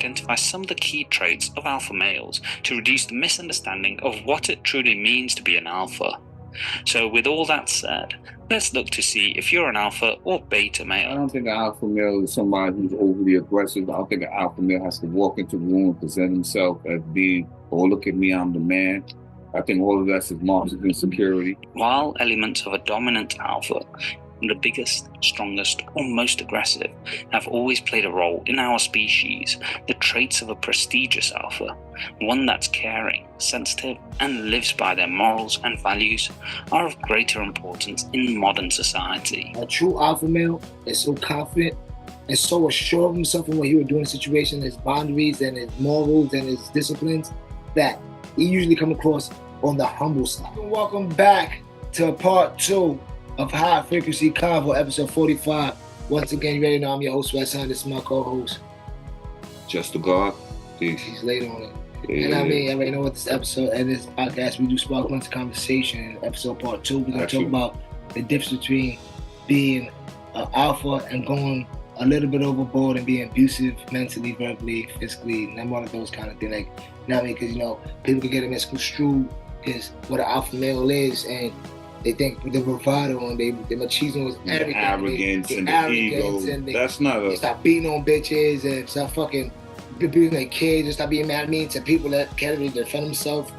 identify some of the key traits of alpha males to reduce the misunderstanding of what it truly means to be an alpha. So with all that said, let's look to see if you're an alpha or beta male. I don't think an alpha male is somebody who's overly aggressive. I don't think an alpha male has to walk into a room and present himself as being, oh, look at me, I'm the man. I think all of that's marks of insecurity. While elements of a dominant alpha, the biggest, strongest, or most aggressive, have always played a role in our species, the traits of a prestigious alpha, one that's caring, sensitive, and lives by their morals and values, are of greater importance in modern society. A true alpha male is so confident and so assured of himself in what he would do in a situation, his boundaries and his morals and his disciplines, that he usually come across on the humble side. Welcome back to part 2 of High Frequency Convo, episode 45. Once again, you already know I'm your host, West Side. This is my co-host, Just the God. Peace. He's late on it. Yeah. And I mean, I already know what this episode and this podcast, we do spark lunch conversation. In episode part 2, we're going to talk about the difference between being an alpha and going a little bit overboard and being abusive mentally, verbally, physically, and one of those kind of things. Like, you know what I mean? Because, you know, people can get it misconstrued is what an alpha male is, and they think the bravado and the machismo is everything. The arrogance and the ego. And That's not a... They stop beating on bitches and stop fucking abusing their kids and stop being mad mean to people that can't really defend themselves.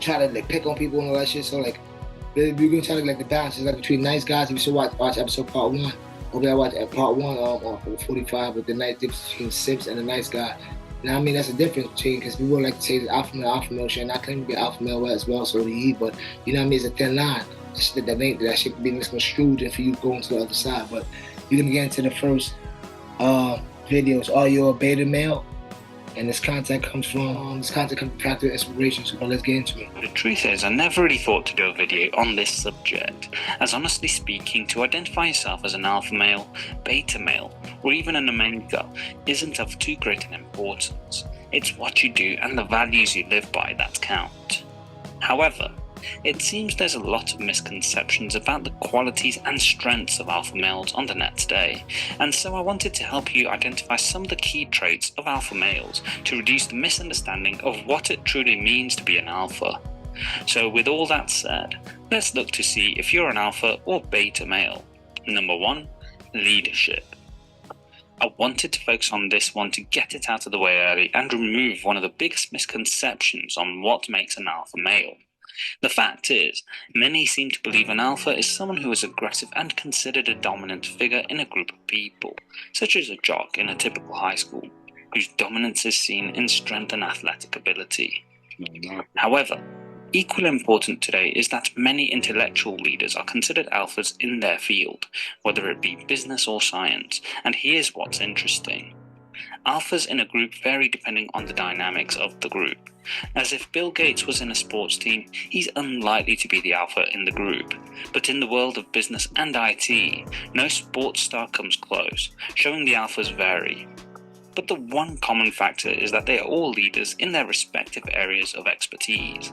Try to like pick on people and all that shit. So like, we're gonna try to like the balance is like between nice guys. If you should watch episode part 1. Okay, I watched part 1 on 45 with the nice difference between Simps and the nice guy. Now, I mean, that's a difference between, because people like to say that alpha male shit, and I claim to be alpha male as well, so do he, but you know what I mean, it's a thin line. That shit can be misconstrued and for you going to the other side. But you're gonna get into the first videos. Are you a beta male? And this content comes from practical inspiration, so let's get into it. The truth is, I never really thought to do a video on this subject, as honestly speaking, to identify yourself as an alpha male, beta male, or even an omega isn't of too great an importance. It's what you do and the values you live by that count. However, it seems there's a lot of misconceptions about the qualities and strengths of alpha males on the net today, and so I wanted to help you identify some of the key traits of alpha males to reduce the misunderstanding of what it truly means to be an alpha. So with all that said, let's look to see if you're an alpha or beta male. Number 1, leadership. I wanted to focus on this one to get it out of the way early and remove one of the biggest misconceptions on what makes an alpha male. The fact is, many seem to believe an alpha is someone who is aggressive and considered a dominant figure in a group of people, such as a jock in a typical high school, whose dominance is seen in strength and athletic ability. However, equally important today is that many intellectual leaders are considered alphas in their field, whether it be business or science, and here's what's interesting. Alphas in a group vary depending on the dynamics of the group. As if Bill Gates was in a sports team, he's unlikely to be the alpha in the group. But in the world of business and IT, no sports star comes close, showing the alphas vary. But the one common factor is that they are all leaders in their respective areas of expertise.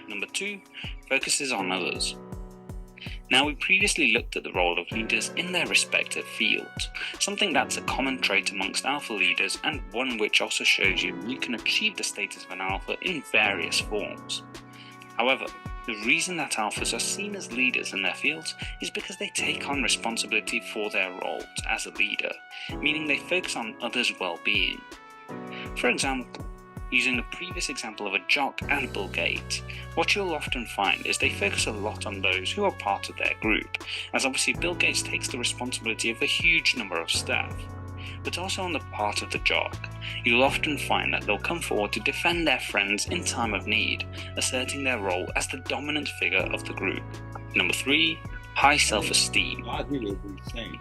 Number 2, focuses on others. Now, we previously looked at the role of leaders in their respective fields, something that's a common trait amongst alpha leaders and one which also shows you can achieve the status of an alpha in various forms. However, the reason that alphas are seen as leaders in their fields is because they take on responsibility for their roles as a leader, meaning they focus on others' well-being. For example, using the previous example of a jock and Bill Gates, what you'll often find is they focus a lot on those who are part of their group, as obviously Bill Gates takes the responsibility of a huge number of staff. But also on the part of the jock, you'll often find that they'll come forward to defend their friends in time of need, asserting their role as the dominant figure of the group. Number 3, high self-esteem.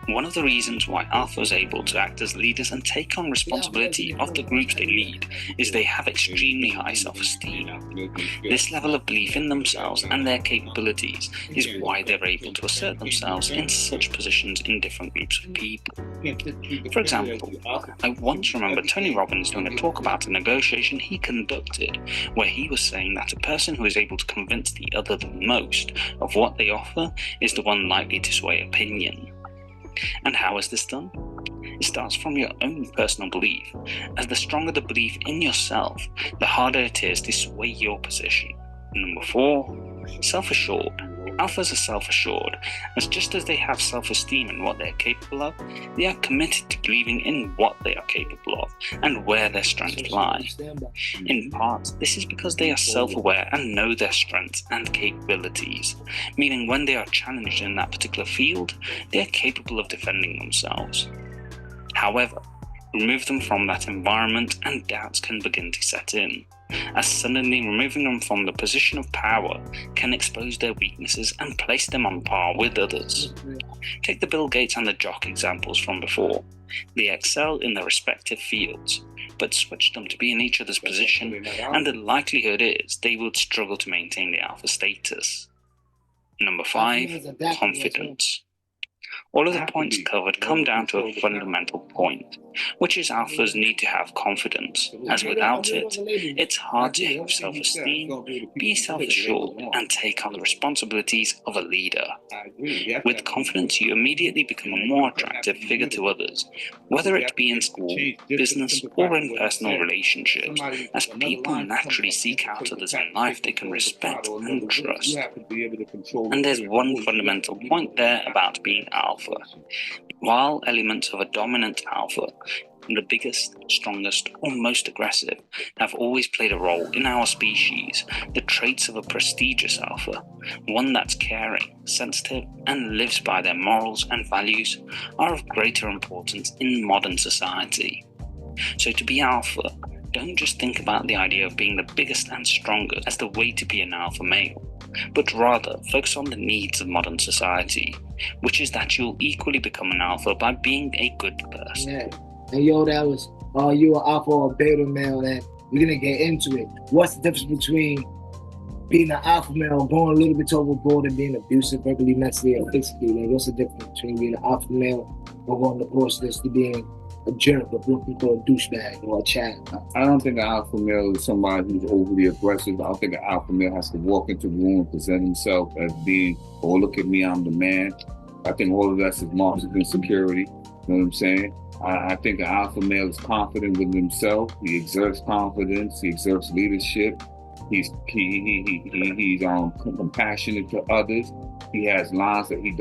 One of the reasons why alpha is able to act as leaders and take on responsibility of the groups they lead is they have extremely high self-esteem. This level of belief in themselves and their capabilities is why they're able to assert themselves in such positions in different groups of people. For example, I once remember Tony Robbins doing a talk about a negotiation he conducted where he was saying that a person who is able to convince the other the most of what they offer is the one likely to sway opinion. And how is this done? It starts from your own personal belief, as the stronger the belief in yourself, the harder it is to sway your position. Number 4, self-assured. Alphas are self-assured, as just as they have self-esteem in what they are capable of, they are committed to believing in what they are capable of and where their strengths lie. In part, this is because they are self-aware and know their strengths and capabilities, meaning when they are challenged in that particular field, they are capable of defending themselves. However, remove them from that environment and doubts can begin to set in, as suddenly removing them from the position of power can expose their weaknesses and place them on par with others. Take the Bill Gates and the Jock examples from before. They excel in their respective fields, but switch them to be in each other's position, and the likelihood is they would struggle to maintain the alpha status. Number 5, confidence. All of the points covered come down to a fundamental point, which is alphas need to have confidence, as without it, it's hard to have self-esteem, be self-assured, and take on the responsibilities of a leader. With confidence, you immediately become a more attractive figure to others, whether it be in school, business, or in personal relationships, as people naturally seek out others in life they can respect and trust. And there's one fundamental point there about being alpha. While elements of a dominant alpha, the biggest, strongest, or most aggressive, have always played a role in our species, the traits of a prestigious alpha, one that's caring, sensitive, and lives by their morals and values, are of greater importance in modern society. So to be alpha, don't just think about the idea of being the biggest and strongest as the way to be an alpha male, but rather focus on the needs of modern society, which is that you'll equally become an alpha by being a good person. Yeah. And yo, that was, you an alpha or a beta male, and we're gonna get into it. What's the difference between being an alpha male, going a little bit overboard, and being abusive verbally, mentally, or physically? Like, what's the difference between being an alpha male or going the course this to being a jerk, or what we call a douchebag or a chat? I don't think an alpha male is somebody who's overly aggressive. I don't think an alpha male has to walk into the room and present himself as being, oh, look at me, I'm the man. I think all of that is marks of insecurity. You know what I'm saying? I think an alpha male is confident with himself. He exerts confidence. He exerts leadership. He's compassionate to others. He has lines that he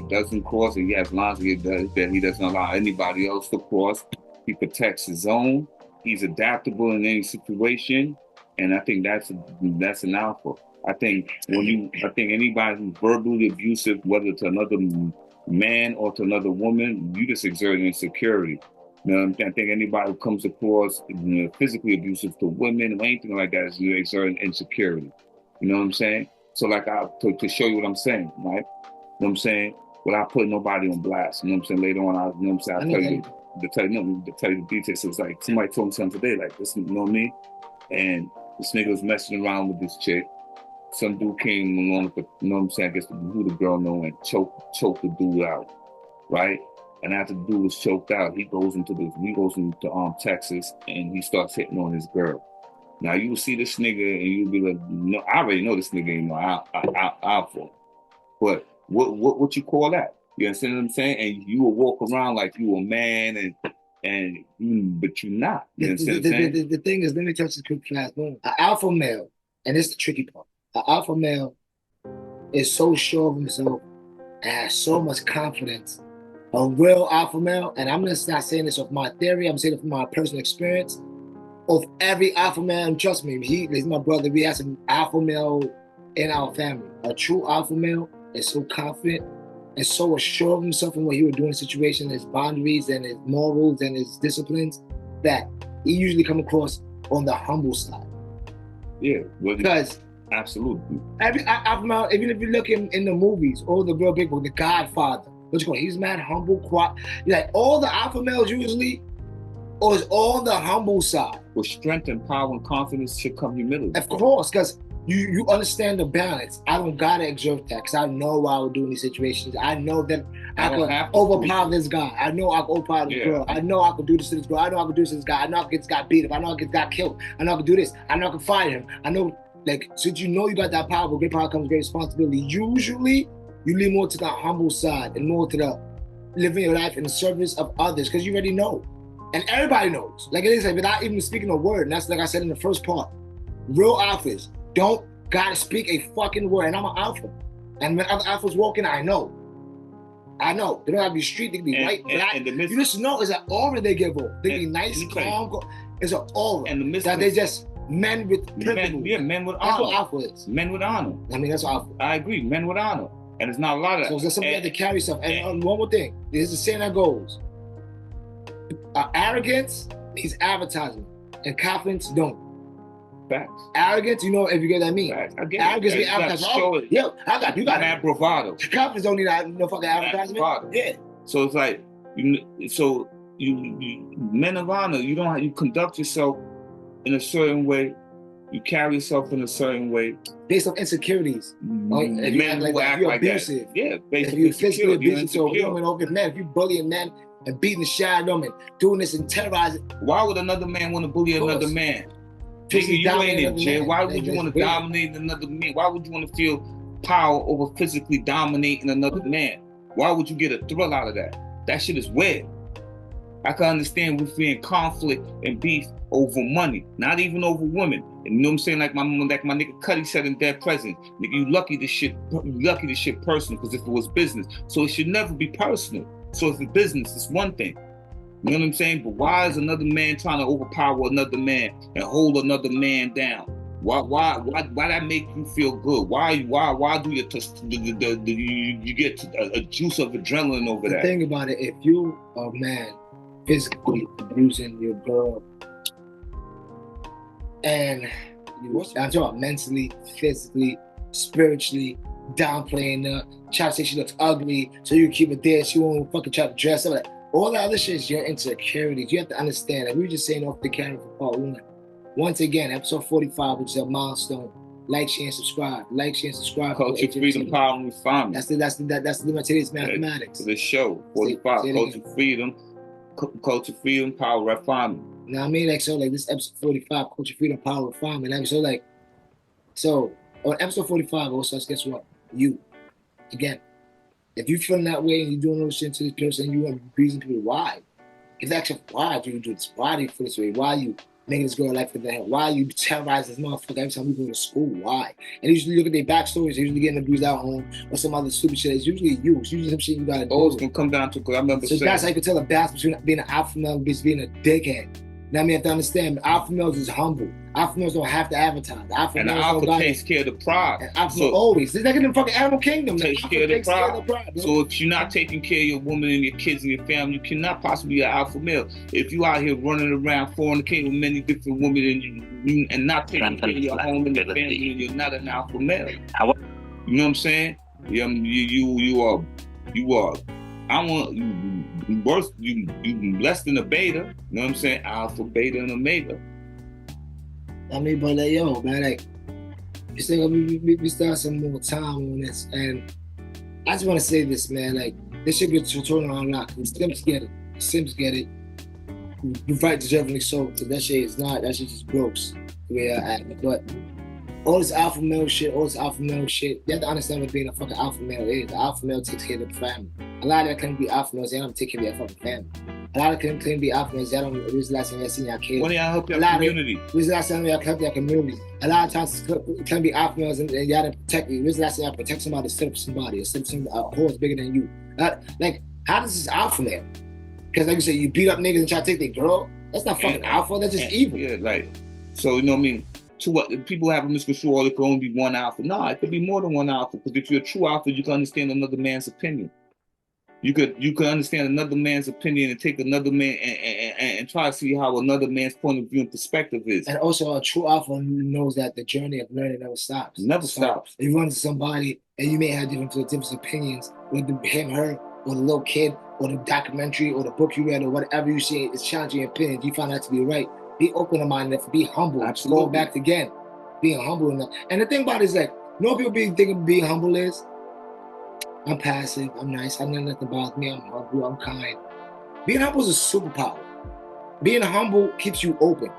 doesn't cross, and he has lines that he doesn't allow anybody else to cross. He protects his own. He's adaptable in any situation, and I think that's an alpha. I think anybody who's verbally abusive, whether to another man or to another woman, you just exert insecurity. You know, I think anybody who comes across physically abusive to women or anything like that is you exert insecurity. You know what I'm saying? So like to show you what I'm saying, right? You know what I'm saying? Without putting nobody on blast. You know what I'm saying? Later on, you know what I'm saying? I'll tell you the details. So it's like somebody told me something today, like this, you know what I mean? And this nigga was messing around with this chick. Some dude came along with you know what I'm saying, I guess who the girl know, and choked the dude out, right? And after the dude was choked out, he goes into Texas, and he starts hitting on his girl. Now you will see this nigga, and you'll be like, no, I already know this nigga ain't no alpha. But what you call that? You understand what I'm saying? And you will walk around like you a man, but you're not. You understand what I'm saying? The thing is, let me touch this quick fast. An alpha male, and this is the tricky part. An alpha male is so sure of himself and has so much confidence. A real alpha male, and I'm just not saying this off my theory, I'm saying it from my personal experience. Of every alpha male, trust me, he's my brother. We have some alpha male in our family. A true alpha male is so confident and so assured of himself in what he would do in a situation, his boundaries and his morals and his disciplines, that he usually come across on the humble side. Yeah, because absolutely. Every alpha male, even if you look in the movies, or the real big book, The Godfather, he's mad humble, quiet. Like all the alpha males usually is on the humble side. With strength and power and confidence should come humility. Of course, because you understand the balance. I don't gotta exert that because I know what I would do in these situations. I know that I can overpower this guy. I know I can overpower this girl. I know I can do this to this girl. I know I can do this to this guy. I know I can get this guy beat up. I know I can get this guy killed. I know I can do this. I know I can fight him. I know, like, since you know you got that power, with great power comes great responsibility. Usually, you lean more to the humble side and more to the living your life in the service of others because you already know. And everybody knows. Like it is, like, without even speaking a word. And that's like I said in the first part. Real alphas don't gotta speak a fucking word. And I'm an alpha. And when other alphas walk in, I know. They don't have to be street, they can be white, black. You just know it's an aura they give off. They can be nice, calm. It's an aura. And that they just men with privilege. Men with honor. That's what alpha is. Men with honor. I mean, that's what alpha. I agree. Men with honor. And it's not a lot of that. So there's something that carry stuff. And one more thing. There's a saying that goes, arrogance needs advertisement and confidence don't. Facts. Arrogance, you know, if you get what I mean. Facts. I get arrogance it. Advertisement. Oh, yo, you got that bravado. Confidence don't need no fucking advertisement. Bravado. Yeah. So it's like, you men of honor, you conduct yourself in a certain way. You carry yourself in a certain way. Based on insecurities. If you act like you're abusive. That. Yeah, based if you're physically abusive to a woman over men, if you bullying men and beating the shit out of them and doing this and terrorizing. Why would another man want to bully another man? You ain't in jail. Why would you want to dominate another man? Why would you want to feel power over physically dominating another man? Why would you get a thrill out of that? That shit is weird. I can understand we feeling conflict and beef over money, not even over women. And you know what I'm saying? Like my nigga Cuddy said in Dead President, nigga, you lucky this shit personal, because if it was business. So it should never be personal. So if it's business, it's one thing. You know what I'm saying? But why is another man trying to overpower another man and hold another man down? Why that make you feel good? Why do you get a juice of adrenaline over that? Think about it. If you a man physically abusing your girl, and I'm talking about mentally, physically, spiritually, downplaying her, trying to say she looks ugly, so you keep it there, she won't fucking try to dress up. All that other shit is your insecurities. You have to understand. Like we were just saying off the camera for part 1. Once again, episode 45, which is a milestone. Like, share, and subscribe. Like, share, and subscribe. Culture, freedom, power, and refinement. That's the limit to this mathematics. The show 45. Culture, freedom, power, refinement. You know what I mean? Like so, like this episode 45, culture, freedom, power, refinement. So on episode 45, also, guess what? You again. If you're feeling that way and you're doing those shit to this person, you want to be abusing people, why? If that's actually why do you do this? Why do you feel this way? Why are you making this girl life for that? Why are you terrorizing this motherfucker every time we go to school? Why? And usually look at their backstories, they're usually getting abused at home or some other stupid shit. It's usually you. It's usually some shit you gotta do. Always gonna come down to, because I remember saying. That's how you can tell a balance between being an alpha male and being a dickhead. Now, I mean, you have to understand, alpha males is humble. Alpha males don't have to advertise. The alpha takes care of the pride. And alpha always. It's like in the fucking animal kingdom. Takes care of the pride. So if you're not taking care of your woman and your kids and your family, you cannot possibly be an alpha male. If you out here running around fornicating with many different women and not taking care of your home and your family, you're not an alpha male. You know what I'm saying? You are. You less than a beta. You know what I'm saying? Alpha, beta, and omega. I mean, but like, yo, man, like, you still we start some more time on this, and I just want to say this, man, like, this shit gets turned on lock. Simps get it. Right, deservingly so, because that shit just gross the way I act. But all this alpha male shit, you have to understand what being a fucking alpha male is. The alpha male takes care of the family. A lot of that claim to be alpha males, they don't take care of their fucking family. A lot of them claim to be alpha males, they don't, this is the last time y'all seen y'all kids. When y'all help your community? This is the last time y'all help your community. A lot of times claim to be alpha males and y'all don't protect you. This is the last time y'all protect somebody instead of somebody, or some horse bigger than you. Like, how does this alpha male? Because like you said, you beat up niggas and try to take their girl? That's not fucking alpha, that's just evil. Yeah, like, so you know what I mean? People have a misconstrued, or it could only be one alpha. No, it could be more than one alpha, because if you're a true alpha, you can understand another man's opinion. You could understand another man's opinion and take another man and try to see how another man's point of view and perspective is. And also, a true alpha knows that the journey of learning never stops. Never stops. If you run into somebody and you may have different opinions, whether him, her, or the little kid, or the documentary, or the book you read, or whatever you see, it's challenging your opinion. You find that to be right. Be open-minded, be humble. Absolutely. Going back again, being humble enough. And the thing about it is, like, you know what people think being humble is? I'm passive, I'm nice, I know nothing about me, I'm humble, I'm kind. Being humble is a superpower. Being humble keeps you open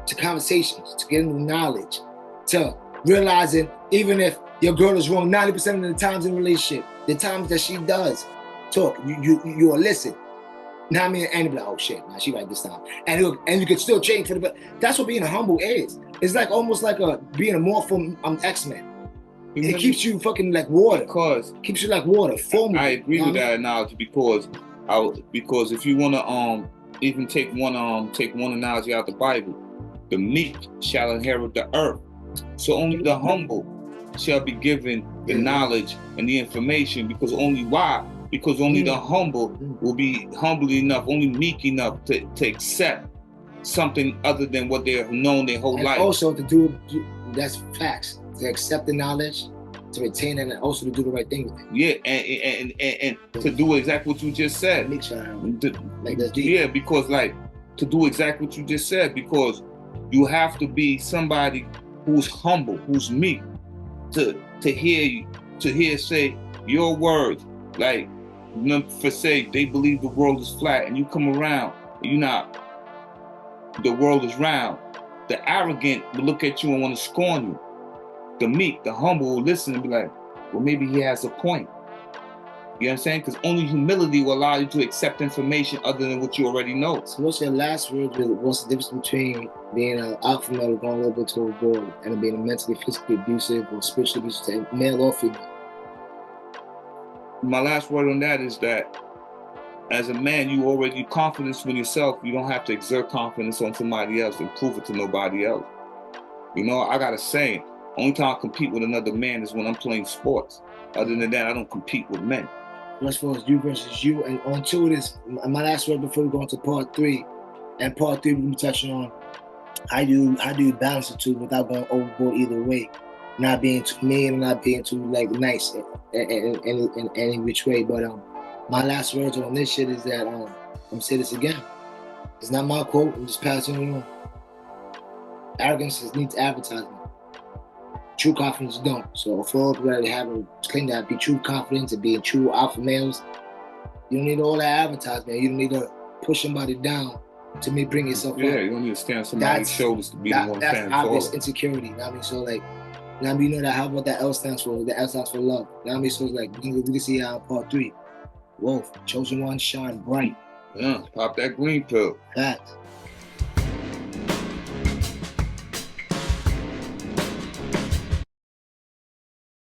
to conversations, to getting new knowledge, to realizing even if your girl is wrong 90% of the times in a relationship, the times that she does, talk. You will listen. Now I mean, and be like, oh shit, man, she right this time, and you can still change for the better. That's what being humble is. It's like almost like being a morphl X-Men. It keeps you fucking like water. Because keeps you like water. I agree with that analogy because if you wanna even take one analogy out the Bible, the meek shall inherit the earth. So only the humble shall be given the knowledge and the information, because only the humble will be humble enough, only meek enough to accept something other than what they have known their whole life. Also to do, that's facts, to accept the knowledge, to retain it, and also to do the right thing with it. Yeah, and to do exactly what you just said. That's deep. Yeah, because like to do exactly what you just said, because you have to be somebody who's humble, who's meek, to hear say your words. Like, for say they believe the world is flat, and you come around, and you're not. The world is round. The arrogant will look at you and want to scorn you. The meek, the humble will listen and be like, well, maybe he has a point. You know what I'm saying? Because only humility will allow you to accept information other than what you already know. So what's your last word? What's the difference between being an alpha male going a little bit overboard and being a mentally, physically abusive or spiritually abusive, male or female? My last word on that is that as a man, you already confidence with yourself. You don't have to exert confidence on somebody else and prove it to nobody else. You know, I got a saying, only time I compete with another man is when I'm playing sports. Other than that, I don't compete with men. As far as you versus you, and on to this, my last word before we go into part 3. And part 3, we'll be touching on how do you balance the two without going overboard either way. Not being too mean and not being too like nice in any which way. But my last words on this shit is that I'm gonna say this again. It's not my quote. I'm just passing it on. Arrogance needs advertisement. True confidence don't. So for all people that claim to be true confidence and being true alpha males, you don't need all that advertisement. You don't need to push somebody down to bring yourself up. Yeah, you don't need to stand on somebody's shoulders to be the one standing That's obvious insecurity. You know what I mean? So like, you know that, how about that L stands for? The L stands for love. You know what I mean? So it's like, we can see how part 3. Wolf, chosen one, shine bright. Yeah, pop that green pill. Facts.